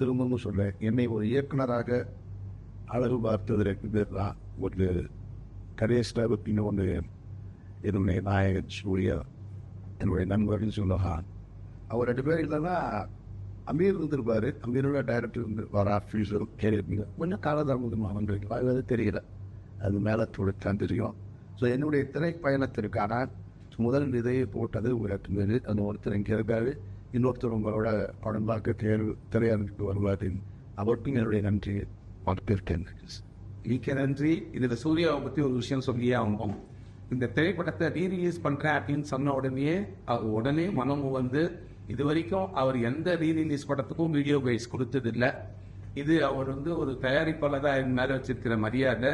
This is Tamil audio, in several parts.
திரும்பவும் சொல்கிறேன், என்னை ஒரு இயக்குனராக அழகு பார்த்ததற்கு தான் ஒரு கடைசியில் அப்படின்னு ஒன்று என்னுடைய நாயகன் சூர்யா என்னுடைய நண்பர்கள் சொல்லலாம். அவர் 2 பேர் இல்லைன்னா அமீர் இருந்திருப்பார். அமீரோட டைரக்டர் இருந்து வர ஆஃபீஸர் கேள்வி கொஞ்சம் காலதாமதமாக வந்திருக்கு, அது தெரியல, அது மேலே தொடுத்தான் தெரியும். ஸோ என்னுடைய திரைப்பயணத்திற்கான முதல் விதையை போட்டது ஒரு 8 பேர். அந்த ஒருத்தர் இங்கே இருக்காரு, இன்னொருத்தர் உங்களோட படம் பார்க்க திரையரங்குக்கு வருவார். அவருக்கும் என்னுடைய நன்றி பார்த்திருக்கேன். மிக்க நன்றி. இதில் சூர்யாவை பற்றி ஒரு விஷயம் சொல்லியே ஆகும். இந்த திரைப்படத்தை ரீரிலீஸ் பண்ணுறேன் அப்படின்னு சொன்ன உடனே மனம் வந்து இது வரைக்கும் அவர் எந்த ரீரிலீஸ் படத்துக்கும் வீடியோ கைஸ் கொடுத்ததில்லை. இது அவர் வந்து ஒரு தயாரிப்பாளராக என் மேலே வச்சிருக்கிற மரியாதை,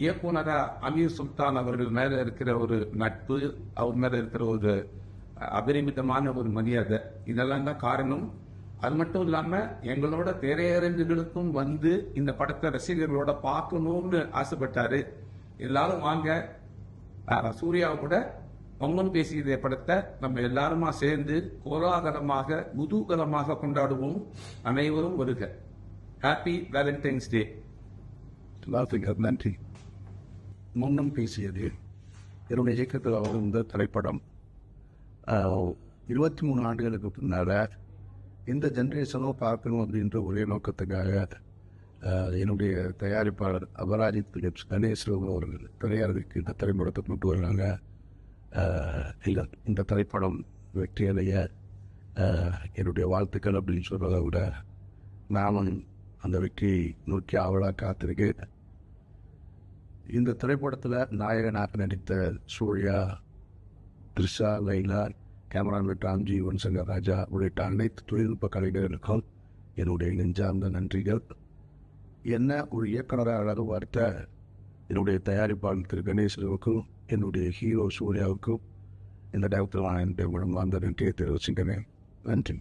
இயக்குனராக அமீர் சுல்தான் அவர்கள் மேலே இருக்கிற ஒரு நட்பு, அவர் மேலே இருக்கிற ஒரு அபரிமிதமான ஒரு மரியாதை, இதெல்லாம் தான் காரணம். அது மட்டும் இல்லாமல் எங்களோட திரையரங்குகளுக்கும் வந்து இந்த படத்தை ரசிகர்களோட பார்க்கணும்னு ஆசைப்பட்டாரு. எல்லாரும் வாங்க, சூர்யாவை கூட பொங்கல் பேசிய படத்தை நம்ம எல்லாருமா சேர்ந்து கோலாகலமாக குதூகலமாக கொண்டாடுவோம். அனைவரும் வருக. ஹாப்பி வேலண்டைன்ஸ் டே. நன்றி. முன்னம் பேசியது என்னுடைய இயக்கத்தில் வந்த திரைப்படம் 23 ஆண்டுகளுக்கு பின்னால் இந்த ஜென்ரேஷனும் பார்க்கணும் அப்படின்ற ஒரே நோக்கத்துக்காக என்னுடைய தயாரிப்பாளர் அபராஜித் பிலிப்ஸ் கணேஸ்வரன் அவர்கள் திரையரங்குக்கு இந்த திரைப்படத்தை கொண்டு வர்றாங்க. இந்த திரைப்படம் வெற்றியடைய என்னுடைய வாழ்த்துக்கள் அப்படின்னு சொல்கிறத விட நானும் அந்த வெற்றியை நோக்கி ஆவலாக காத்திருக்கேன். இந்த திரைப்படத்தில் நாயகனாக நடித்த சூர்யா, த்ரிஷா, லைலா, கேமராமேன் ராம்ஜி, வன்சங்கர் ராஜா உள்ளிட்ட அனைத்து தொழில்நுட்ப கலைஞர்களுக்கும் என்னுடைய நெஞ்சார்ந்த நன்றிகள். என்ன ஒரு இயக்குனராக அழகு வார்த்த என்னுடைய தயாரிப்பாளர் திரு கணேசனுக்கும் என்னுடைய ஹீரோ சூர்யாவுக்கும் இந்த டயத்தில் நான் என்னுடைய மனமார்ந்த நன்றியை தெரிவிச்சுக்கிறேன். நன்றி.